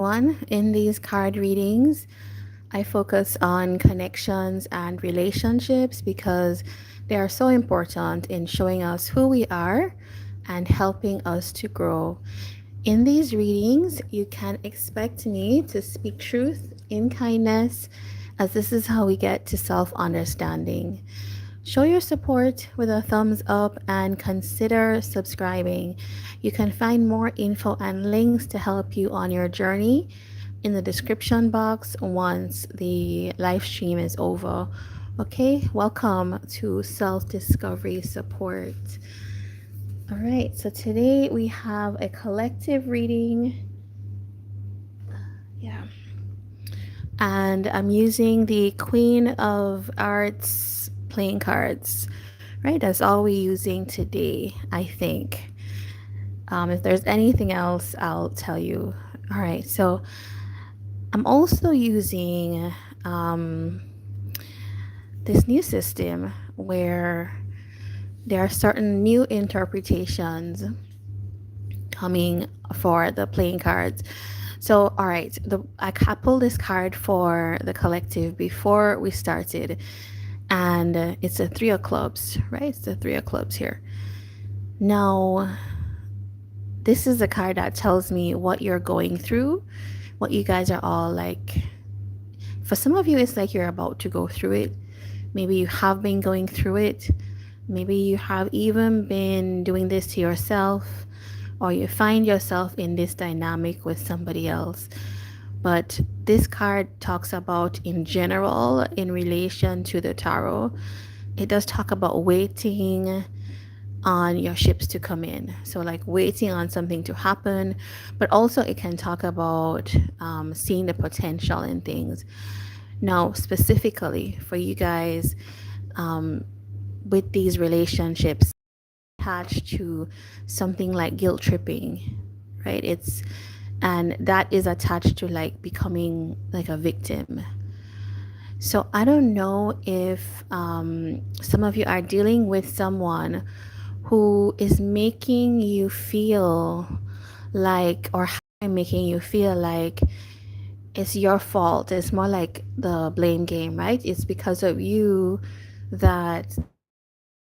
One, in these card readings, I focus on connections and relationships because they are so important in showing us who we are and helping us to grow. In these readings, you can expect me to speak truth in kindness, as this is how we get to self understanding. Show your support with a thumbs up and consider subscribing. You can find more info and links to help you on your journey in the description box once the live stream is over. Okay, welcome to Self Discovery Support. All right, so today we have a collective reading. Yeah. And I'm using the Queen of Arts playing cards, right? That's all we're using today, I think. If there's anything else, I'll tell you. All right, so I'm also using um, this new system where there are certain new interpretations coming for the playing cards. So, all right, I pulled this card for the collective before we started, and it's a three of clubs, right? It's the three of clubs here. Now, this is a card that tells me what you're going through, what you guys are all like. For some of you, it's like you're about to go through it. Maybe you have been going through it. Maybe you have even been doing this to yourself, or you find yourself in this dynamic with somebody else. But this card talks about, in general, in relation to the tarot, it does talk about waiting on your ships to come in. So, like waiting on something to happen, but also it can talk about seeing the potential in things. Now, specifically for you guys, um, with these relationships attached to something like guilt tripping, right? And that is attached to like becoming like a victim. So I don't know if some of you are dealing with someone who is making you feel like, or making you feel like it's your fault. It's more like the blame game, right? It's because of you that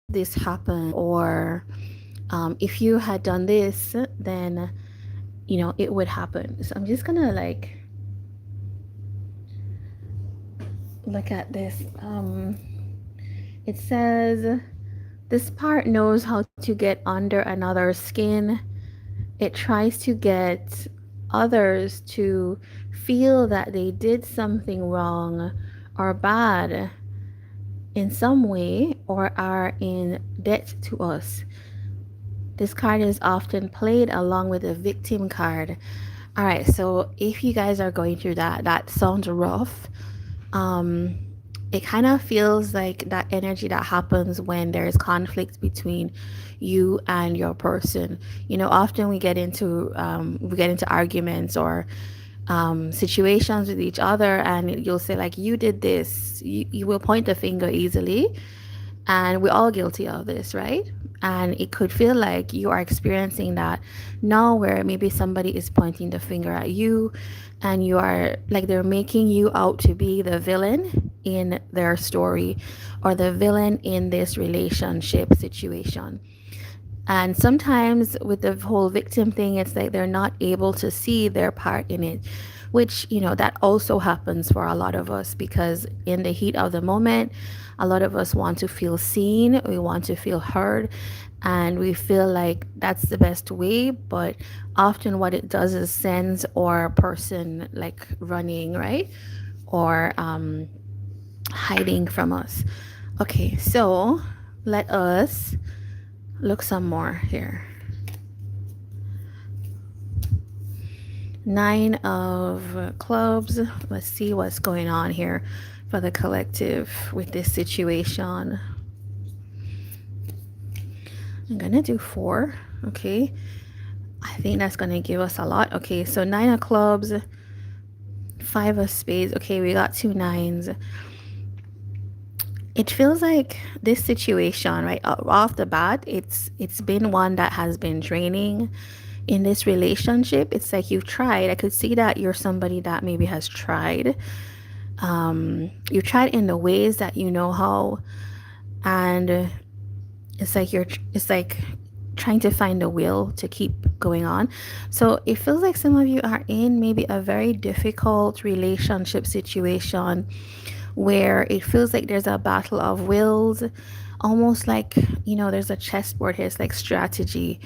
this happened, or if you had done this, then it would happen. So I'm just gonna like look at this. It says this part knows how to get under another's skin. It tries to get others to feel that they did something wrong or bad in some way, or are in debt to us. This card is often played along with a victim card. All right, so if you guys are going through that, that sounds rough. Um, it kind of feels like that energy that happens when there's conflict between you and your person. Often we get into arguments or situations with each other, and you'll say like, you did this. You will point the finger easily, and we're all guilty of this, right? And it could feel like you are experiencing that now, where maybe somebody is pointing the finger at you, and you are like, they're making you out to be the villain in their story, or the villain in this relationship situation. And sometimes with the whole victim thing, it's like they're not able to see their part in it, which, that also happens for a lot of us, because in the heat of the moment, a lot of us want to feel seen, we want to feel heard, and we feel like that's the best way. But often what it does is sends our person like running, right? Or hiding from us. Okay, so let us look some more here. Nine of clubs. Let's see what's going on here for the collective with this situation. I'm gonna do four. Okay, I think that's gonna give us a lot. Okay, so nine of clubs, five of spades. Okay, we got two nines. It feels like this situation, right off the bat, it's been one that has been draining. in this relationship, it's like you've tried. I could see that you're somebody that maybe has tried. You tried in the ways that you know how, and it's like trying to find the will to keep going on. So it feels like some of you are in maybe a very difficult relationship situation where it feels like there's a battle of wills, almost like, there's a chessboard here. It's like strategy.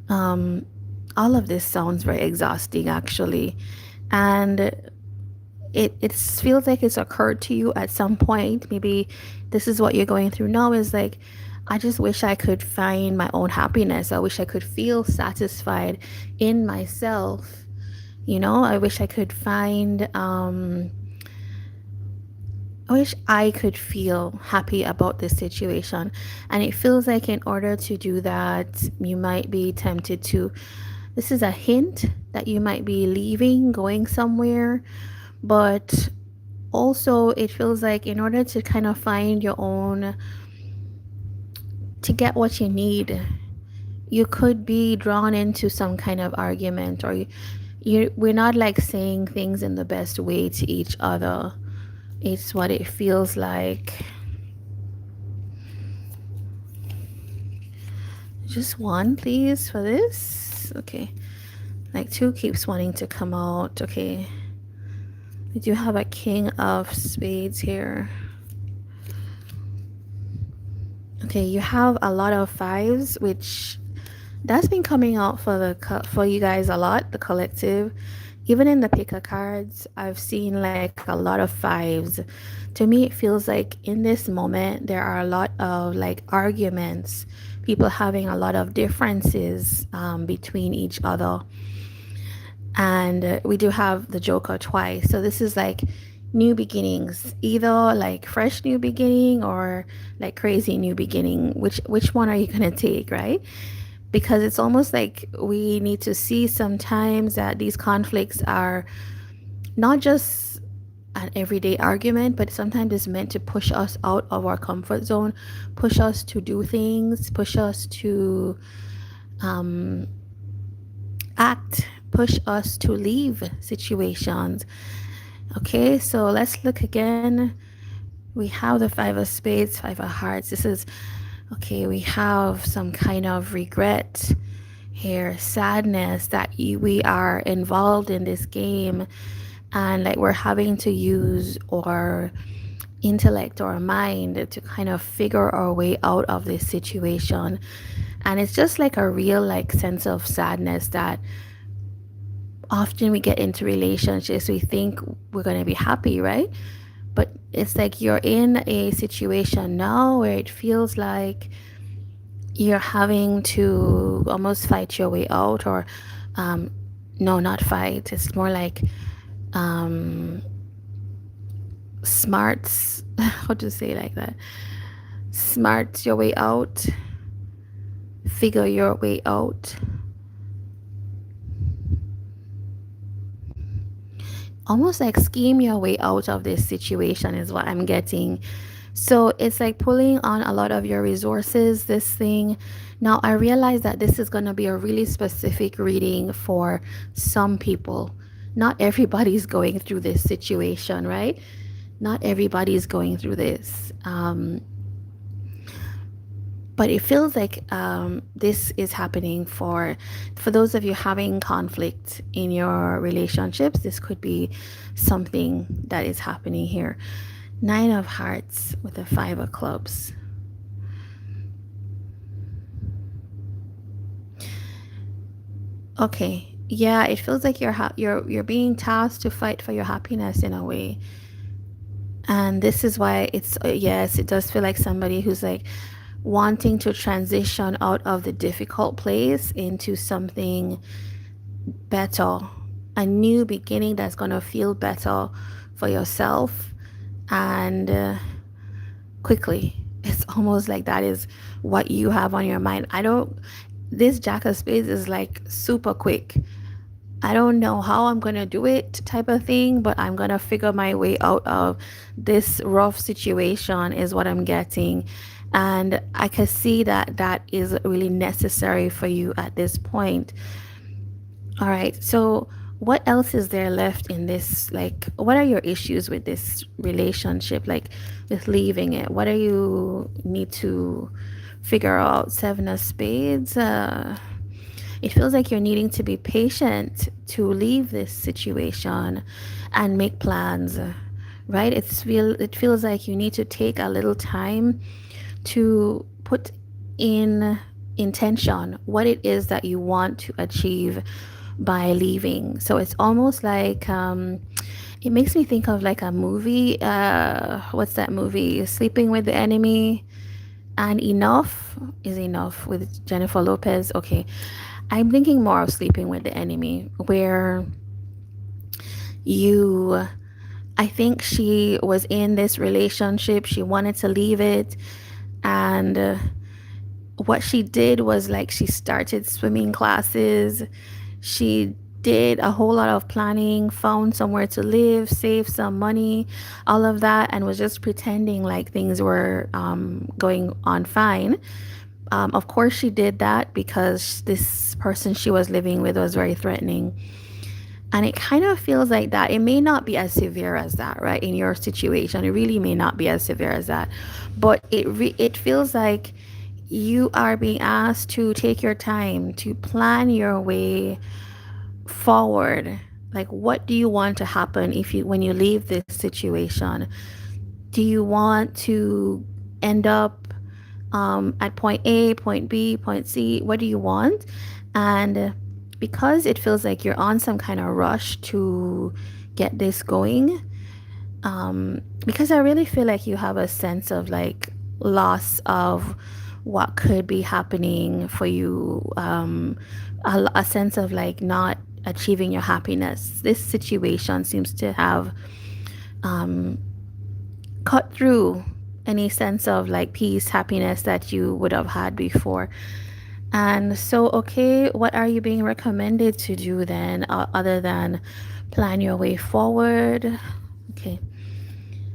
All of this sounds very exhausting, actually. And it feels like it's occurred to you at some point. Maybe this is what you're going through now, is like, I just wish I could find my own happiness. I wish I could feel satisfied in myself. I wish I could I wish I could feel happy about this situation. And it feels like in order to do that, you might be tempted to, this is a hint that you might be leaving, going somewhere. But also, it feels like in order to kind of find your own, to get what you need, you could be drawn into some kind of argument, or we're not like saying things in the best way to each other. It's what it feels like. Just one, please, for this. Okay. Like two keeps wanting to come out. Okay. We do have a king of spades here. Okay, you have a lot of fives, which that's been coming out for you guys a lot, the collective. Even in the picker cards, I've seen like a lot of fives. To me, it feels like in this moment, there are a lot of like arguments, people having a lot of differences between each other. And we do have the Joker twice. So this is like new beginnings, either like fresh new beginning or like crazy new beginning. Which one are you going to take, right? Because it's almost like we need to see sometimes that these conflicts are not just an everyday argument, but sometimes it's meant to push us out of our comfort zone, push us to do things, push us to act, push us to leave situations. Okay, so let's look again. We have the five of spades, five of hearts. This is okay. We have some kind of regret here, sadness that we are involved in this game, and like we're having to use our intellect or mind to kind of figure our way out of this situation. And it's just like a real like sense of sadness that often we get into relationships, we think we're going to be happy, right? But it's like you're in a situation now where it feels like you're having to almost fight your way out, or no, not fight. It's more like smarts, how to say like that? Smart your way out, figure your way out. Almost like scheme your way out of this situation is what I'm getting. So it's like pulling on a lot of your resources, this thing. Now, I realize that this is going to be a really specific reading for some people. Not everybody's going through this situation, right? Not everybody's going through this. But it feels like this is happening for those of you having conflict in your relationships. This could be something that is happening here. Nine of hearts with the five of clubs. Okay, yeah, it feels like you're being tasked to fight for your happiness in a way. And this is why it's yes, it does feel like somebody who's like wanting to transition out of the difficult place into something better, a new beginning that's going to feel better for yourself, and quickly. It's almost like that is what you have on your mind. This Jack of Spades is like super quick. I don't know how I'm going to do it type of thing, but I'm going to figure my way out of this rough situation is what I'm getting. And I can see that that is really necessary for you at this point. All right. So, what else is there left in this? Like, what are your issues with this relationship? Like, with leaving it? What do you need to figure out? Seven of Spades. It feels like you're needing to be patient to leave this situation and make plans. Right? It feels like you need to take a little time to put in intention what it is that you want to achieve by leaving. So it's almost like it makes me think of like a movie. What's that movie? Sleeping with the Enemy and Enough is Enough with Jennifer Lopez. Okay, I'm thinking more of Sleeping with the Enemy, where you I think she was in this relationship. She wanted to leave it. And what she did was like she started swimming classes. She did a whole lot of planning, found somewhere to live, saved some money, all of that, and was just pretending like things were going on fine. Of course, she did that because this person she was living with was very threatening. And it kind of feels like that. It may not be as severe as that, right? In your situation, it really may not be as severe as that. But it feels like you are being asked to take your time to plan your way forward. Like, what do you want to happen if you when you leave this situation? Do you want to end up at point A, point B, point C? What do you want? And because it feels like you're on some kind of rush to get this going, because I really feel like you have a sense of like loss of what could be happening for you, a sense of like not achieving your happiness. This situation seems to have cut through any sense of like peace, happiness that you would have had before. And so, okay, what are you being recommended to do then, other than plan your way forward? Okay,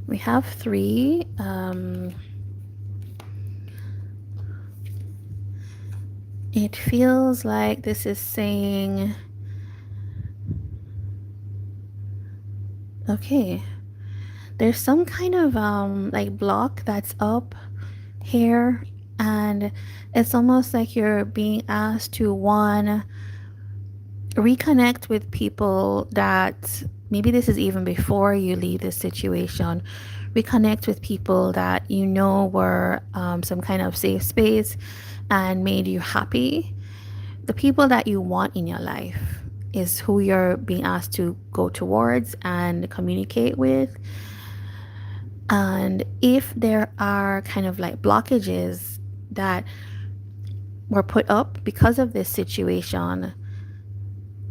we have three. It feels like this is saying, okay, there's some kind of like block that's up here, and it's almost like you're being asked to one reconnect with people that maybe this is even before you leave this situation. Reconnect with people that you know were some kind of safe space and made you happy. The people that you want in your life is who you're being asked to go towards and communicate with. And if there are kind of like blockages that were put up because of this situation,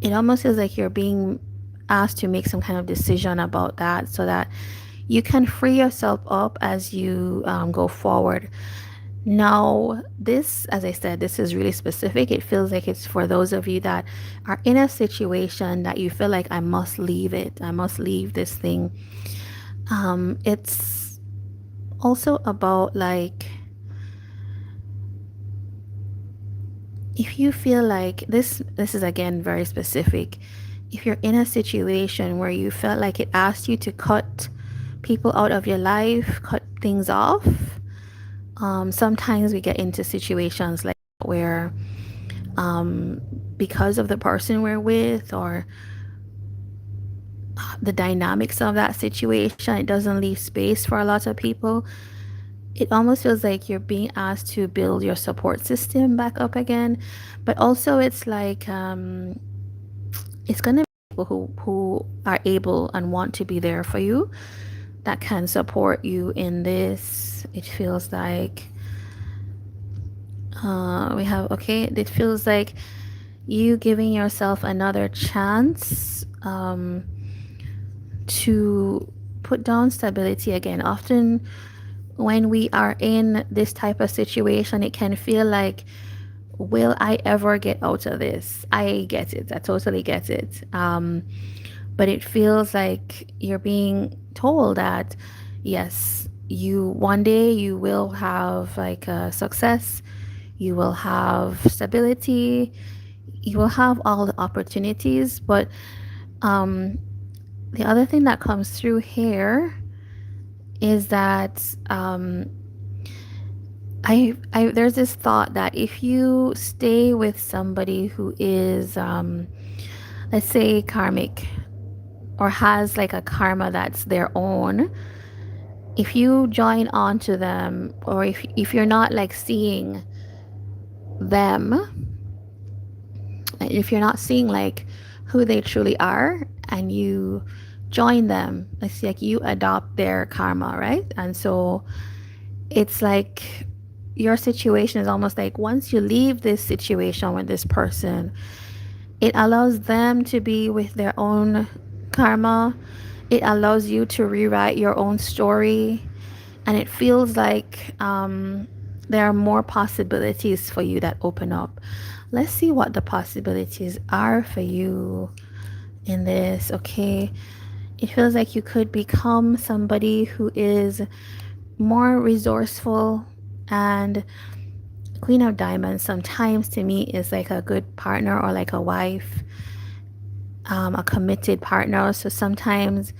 it almost feels like you're being asked to make some kind of decision about that so that you can free yourself up as you go forward. Now, this, as I said, this is really specific. It feels like it's for those of you that are in a situation that you feel like I must leave it, I must leave this thing. It's also about like, if you feel like this is again very specific. If you're in a situation where you felt like it asked you to cut people out of your life, cut things off, sometimes we get into situations like where because of the person we're with or the dynamics of that situation, it doesn't leave space for a lot of people. It almost feels like you're being asked to build your support system back up again. But also it's like it's going to be people who are able and want to be there for you, that can support you in this. It feels like we have, okay, it feels like you giving yourself another chance to put down stability again. Often when we are in this type of situation, it can feel like, will I ever get out of this? I get it. I totally get it. But it feels like you're being told that, yes, you one day you will have like a success, you will have stability, you will have all the opportunities, but um, the other thing that comes through here is that I there's this thought that if you stay with somebody who is let's say karmic, or has like a karma that's their own, if you join on to them, or if you're not like seeing them, if you're not seeing like who they truly are, and you join them, it's like you adopt their karma, right? And so it's like your situation is almost like once you leave this situation with this person, it allows them to be with their own karma. It allows you to rewrite your own story. And it feels like there are more possibilities for you that open up. Let's see what the possibilities are for you in this, okay? It feels like you could become somebody who is more resourceful, and Queen of Diamonds sometimes to me is like a good partner or like a wife, a committed partner. So sometimes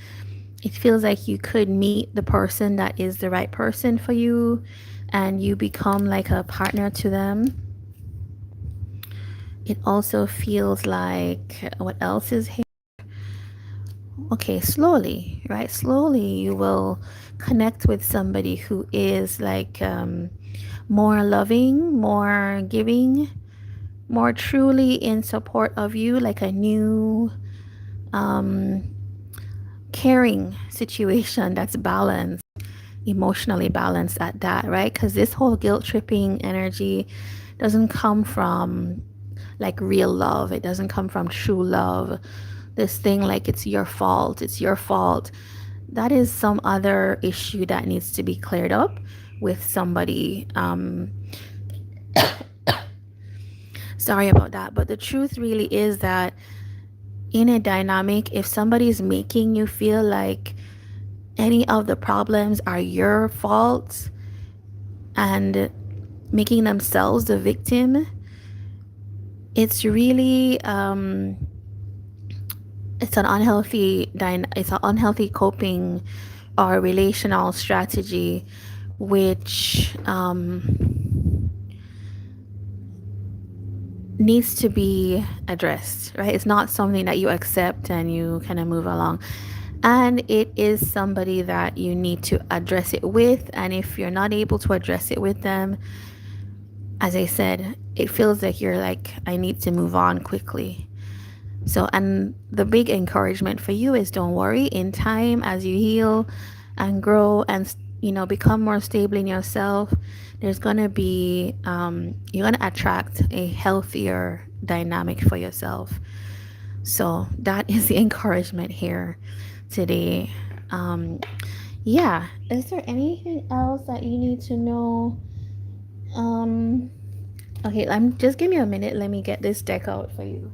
it feels like you could meet the person that is the right person for you, and you become like a partner to them. It also feels like, what else is here? Okay, slowly, right? Slowly you will connect with somebody who is like more loving, more giving, more truly in support of you, like a new caring situation that's balanced, emotionally balanced at that, right? Because this whole guilt tripping energy doesn't come from like real love, it doesn't come from true love. This thing like it's your fault, that is some other issue that needs to be cleared up with somebody. Sorry about that, but the truth really is that in a dynamic, if somebody's making you feel like any of the problems are your fault and making themselves the victim, it's really it's an unhealthy coping or relational strategy, which needs to be addressed, right? It's not something that you accept and you kind of move along. And it is somebody that you need to address it with. And if you're not able to address it with them, as I said, it feels like you're like, I need to move on quickly. So, and the big encouragement for you is don't worry. In time, as you heal and grow and, become more stable in yourself, there's going to be, you're going to attract a healthier dynamic for yourself. So, that is the encouragement here today. Um, yeah. Is there anything else that you need to know? Um, okay, just give me a minute. Let me get this deck out for you.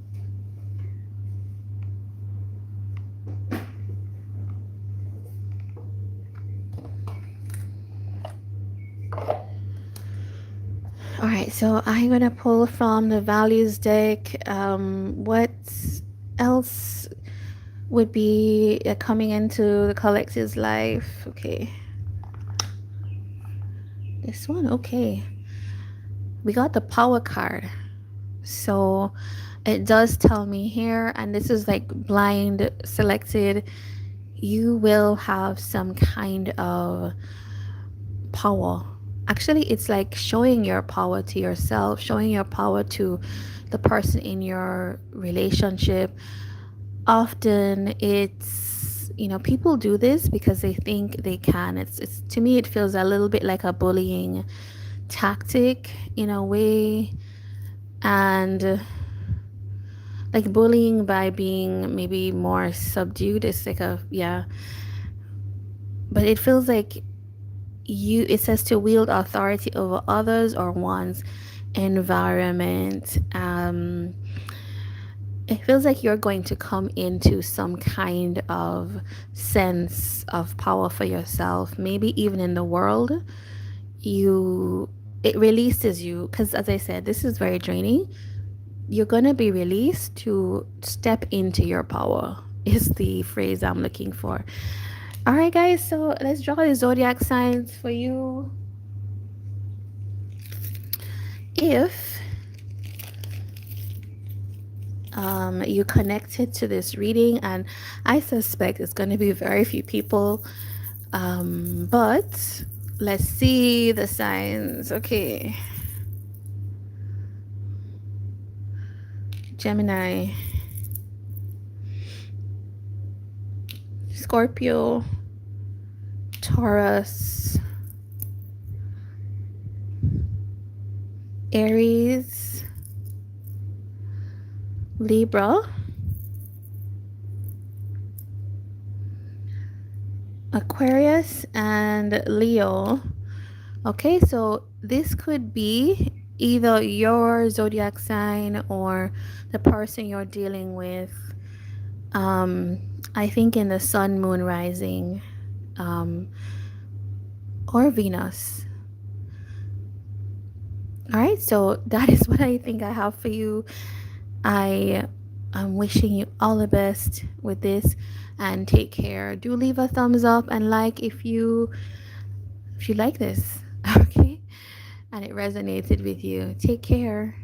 All right, so I'm gonna pull from the values deck. What else would be coming into the collective's life? Okay, this one. Okay, we got the power card. So it does tell me here, and this is like blind selected. You will have some kind of power. Actually, it's like showing your power to yourself, showing your power to the person in your relationship. Often it's, people do this because they think they can. It's to me it feels a little bit like a bullying tactic in a way, and like bullying by being maybe more subdued. It's like a, yeah, but it feels like it says to wield authority over others or one's environment. It feels like you're going to come into some kind of sense of power for yourself, maybe even in the world. It releases you, because as I said, this is very draining. you're going to be released to step into your power, is the phrase I'm looking for. All right, guys, so let's draw the zodiac signs for you. If you connected to this reading, and I suspect it's going to be very few people, but let's see the signs. Okay, Gemini, Scorpio, Taurus, Aries, Libra, Aquarius, and Leo. Okay, so this could be either your zodiac sign or the person you're dealing with. I think in the sun, moon, rising, um, or Venus. All right, so that is what I think I have for you. I am wishing you all the best with this, and take care. Do leave a thumbs up and like if you like this, okay, and it resonated with you. Take care.